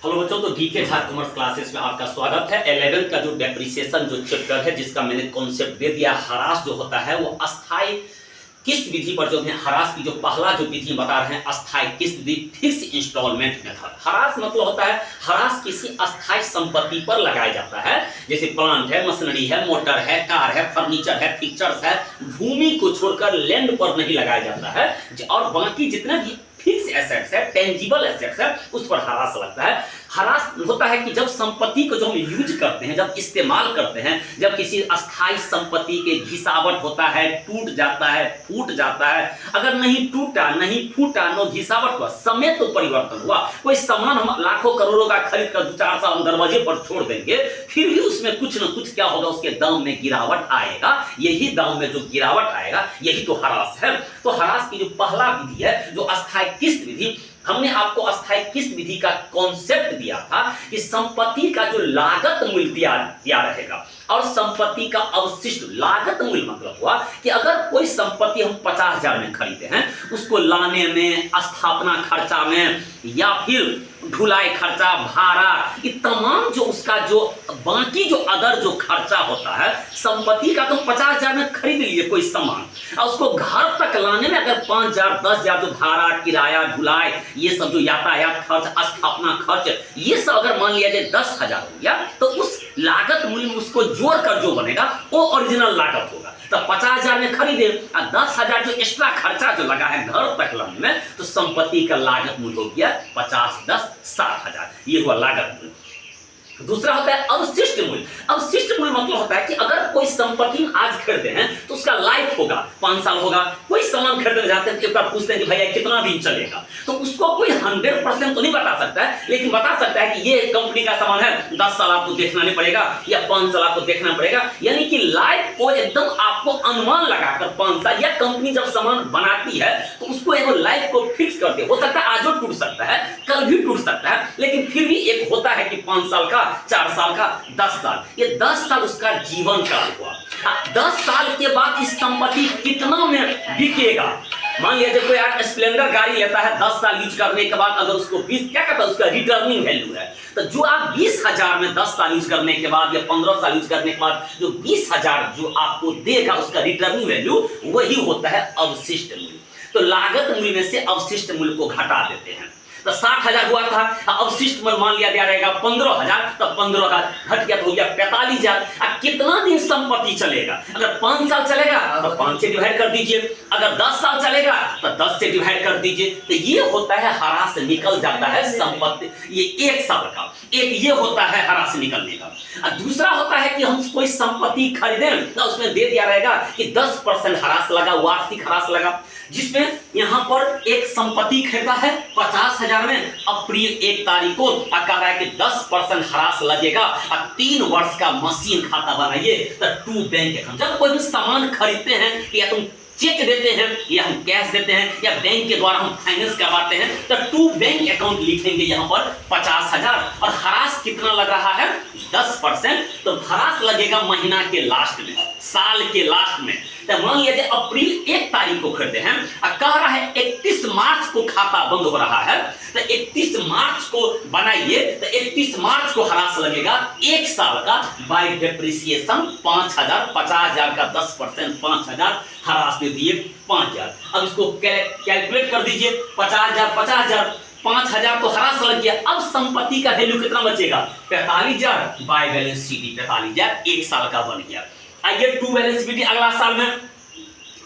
Hello बच्चों, तो DK झार कॉमर्स क्लासेस में आपका स्वागत है। 11th का जो डेप्रिसिएशन जो चैप्टर है, जिसका मैंने कॉन्सेप्ट दे दिया, हरास जो होता है वो अस्थाई किस्त विधि पर जो है हरास की जो पहला जो विधि बता रहे हैं, अस्थाई किस्त विधि, फिक्स इंस्टॉलमेंट मेथड। हरास मतलब होता है हरास किसी अस्थाई संपत्ति पर लगाया जाता है, जैसे प्लांट है, मशीनरी है, मोटर है, कार है, फर्नीचर है, फिक्चर्स है। भूमि को छोड़कर लैंड पर नहीं लगाया जाता है, और बाकी जितने भी फिक्स एसेट्स है, टेंजिबल एसेट्स है, उस पर हरास लगता है। हरास होता है कि जब संपत्ति को जो हम यूज करते हैं, जब इस्तेमाल करते हैं, जब किसी अस्थाई संपत्ति के घिसावट होता है, टूट जाता है, फूट जाता है। अगर नहीं टूटा, नहीं फूटा, नो घिसावट हुआ, समय तो परिवर्तन हुआ। कोई सामान हम लाखों करोड़ों का खरीद कर 2-4 साल हम दरवाजे पर छोड़ देंगे, फिर भी उसमें कुछ न कुछ क्या होगा, उसके दाम में गिरावट आएगा। यही दाम में जो गिरावट आएगा, यही तो हरास है। तो हरास की जो पहला विधि है, जो अस्थाई किस्त विधि, हमने आपको अस्थाई किस्त विधि का कॉन्सेप्ट दिया था कि संपत्ति का जो लागत मूल्य दिया रहेगा और संपत्ति का अवशिष्ट लागत मूल्य मतलब हुआ कि अगर कोई संपत्ति हम 50,000 में खरीदे हैं, उसको लाने में, स्थापना खर्चा में, या फिर ढुलाई खर्चा, भाड़ा, ये तमाम जो उसका जो बाकी जो अदर जो खर्चा होता है, संपत्ति का तो 50,000 में खरीद लीजिए कोई सामान, और उसको घर तक लाने में अगर 5,000, 10,000 जो भाड़ा, किराया, ढुलाई, ये सब जो यातायात खर्च, स्थापना खर्च, ये सब अगर मान लिया जाए 10,000 हो गया, तो उस लागत मूल्य में उसको जोड़कर जो बनेगा वो ओरिजिनल लागत होगा। तो 50,000 में खरीदे और 10,000 जो एक्स्ट्रा खर्चा जो लगा है घर तक लाने में, तो संपत्ति का लागत मूल्य हो गया 50, 10, 60,000। ये हुआ लागत मूल्य। दूसरा होता है अवशिष्ट मूल्य। अवशिष्ट मूल्य मतलब होता है कि अगर कोई संपत्ति आज खरीदे हैं तो उसका लाइफ होगा 5 साल होगा। कोई सामान खरीदने जाते हैं तो एक बार पूछते हैं कि भैया कितना दिन चलेगा, तो उसको कोई 100% तो नहीं बता सकता है, लेकिन बता सकता है कि ये कंपनी का सामान है, 10 साल आपको देखना नहीं पड़ेगा या 5 साल आपको देखना पड़ेगा। यानी कि लाइफ को एकदम आपको अनुमान लगाकर 5 साल, या कंपनी जब सामान बनाती है तो उसको एक लाइफ को फिक्स करते, हो सकता है आज वो टूट सकता है, कल भी टूट सकता है, लेकिन फिर भी एक होता है कि 5 साल का, 4 साल का, 10 साल, ये 10 साल उसका जीवन काल हुआ। 10 साल के बाद इस संपत्ति कितना में बिकेगा। मान लिया कोई आज स्प्लेंडर गाड़ी लेता है, 10 साल यूज करने के बाद अगर उसको 20, क्या कहता है, उसका रिटर्निंग वैल्यू है। तो जो आप 20,000 में 10 साल यूज करने के बाद या 15 साल यूज करने के बाद जो 20,000 जो आपको देगा, उसका रिटर्निंग वैल्यू वही होता है अवशिष्ट मूल्य। तो लागत मूल्य में से अवशिष्ट मूल्य को घटा देते हैं। तो 60,000 हुआ था, अवशिष्ट मूल्य मान लिया गया रहेगा 15,000, तो 15 का घट गया तो हो गया 45,000। कितना दिन संपत्ति चलेगा? अगर 5 साल चलेगा तो 5 से डिवाइड कर दीजिए, अगर 10 साल चलेगा तो 10 से डिवाइड कर दीजिए। तो ये होता है हरास निकल जाता है संपत्ति, ये 1 साल का। एक ये होता है हरास निकलने का। और दूसरा होता है कि हम कोई संपत्ति खरीदें तो उसमें दे दिया रहेगा कि 10% हरास लगा, वार्षिक हरास लगा, जिसमें यहाँ पर एक संपत्ति खरीदा है 50,000 में, अप्रैल 1 तारीख को कह रहा है कि 10% हरास लगेगा और 3 वर्ष का मशीन खाता बनाइए। तो टू बैंक अकाउंट, जब कोई सामान खरीदते हैं या तुम चेक देते हैं या हम कैश देते हैं या बैंक के द्वारा हम फाइनेंस करवाते हैं, तो टू बैंक अकाउंट लिखेंगे यहाँ पर 50,000, और हरास कितना लग रहा है 10%। तो हरास लगेगा महीना के लास्ट में, साल के लास्ट में। तो मान लिया अप्रैल 1 तारीख को खरीदे हैं और कह रहा है 31 मार्च को खाता बंद हो रहा है, तो 31 मार्च को बनाइए। तो 31 मार्च को हरास लगेगा 1 साल का बाय डेप्रिसिएशन 5,000, 50,000 का 10% 5,000 हरास दे दिए 5,000। अब इसको कैलकुलेट कर दीजिए, 50,000, 50,000, 5,000 तो हरास लग गया। अब संपत्ति का वैल्यू कितना बचेगा? 45,000 बाय बैलेंस शीट 45,000 1 साल का बन गया। आइए टू बैलेंस शीट अगला साल में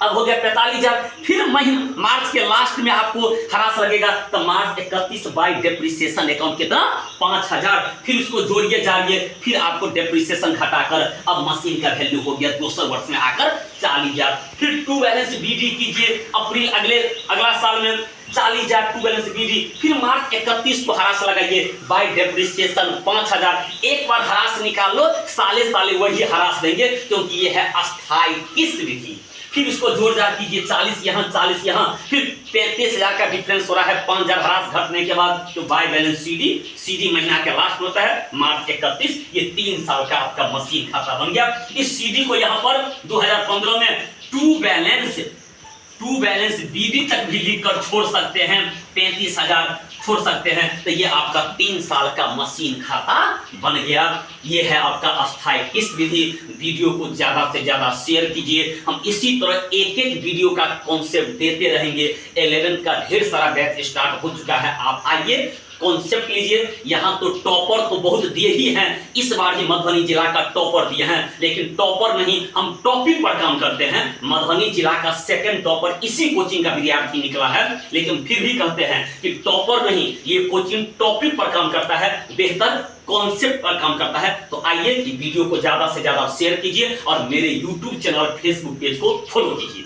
अब हो गया 45,000। फिर महीना मार्च के लास्ट में आपको हरास लगेगा, तो मार्च 31 बाय डेप्रिसिएशन अकाउंट कितना 5,000। फिर उसको जोड़िए जाइए, फिर आपको डेप्रिसिएशन घटाकर अब मशीन का वैल्यू हो गया 200 वर्ष में आकर 40,000। फिर टू बैलेंस बीडी कीजिए, अप्रैल अगला साल में 40,000 टू बैलेंस बीडी। फिर मार्च 31 को हरास लगाइए बाय डेप्रिसिएशन 5,000। एक बार हरास निकाल लो, साले साले वही हरास देंगे, क्योंकि ये है अस्थाई किस्त विधि। फिर इसको जोड़ जाड़ कीजिए, 40 यहाँ 40 यहाँ, फिर 33,000 का डिफरेंस हो रहा है 5,000 हरास घटने के बाद। तो बाय बैलेंस सीडी महीना के लास्ट होता है मार्च 31, ये 3 साल का आपका मशीन खाता बन गया। इस सीडी को यहाँ पर 2015 में टू बैलेंस टू बैलेंस बीबी तक भी लिख कर छोड़ सकते हैं, 35,000 छोड़ सकते हैं। तो ये आपका 3 साल का मशीन खाता बन गया। ये है आपका अस्थायी किस्त विधि। वीडियो को ज्यादा से ज्यादा शेयर कीजिए। हम इसी तरह एक एक वीडियो का कॉन्सेप्ट देते रहेंगे। 11th का ढेर सारा बैच स्टार्ट हो चुका है, आप आइए कॉन्सेप्ट लीजिए। यहाँ तो टॉपर तो बहुत दिए ही हैं, इस बार ही मधुबनी जिला का टॉपर दिए हैं, लेकिन टॉपर नहीं, हम टॉपिक पर काम करते हैं। मधुबनी जिला का सेकंड टॉपर इसी कोचिंग का विद्यार्थी निकला है, लेकिन फिर भी कहते हैं कि टॉपर नहीं, ये कोचिंग टॉपिक पर काम करता है, बेहतर कॉन्सेप्ट पर काम करता है। तो आइए कि वीडियो को ज्यादा से ज्यादा शेयर कीजिए और मेरे यूट्यूब चैनल फेसबुक पेज को फॉलो कीजिए।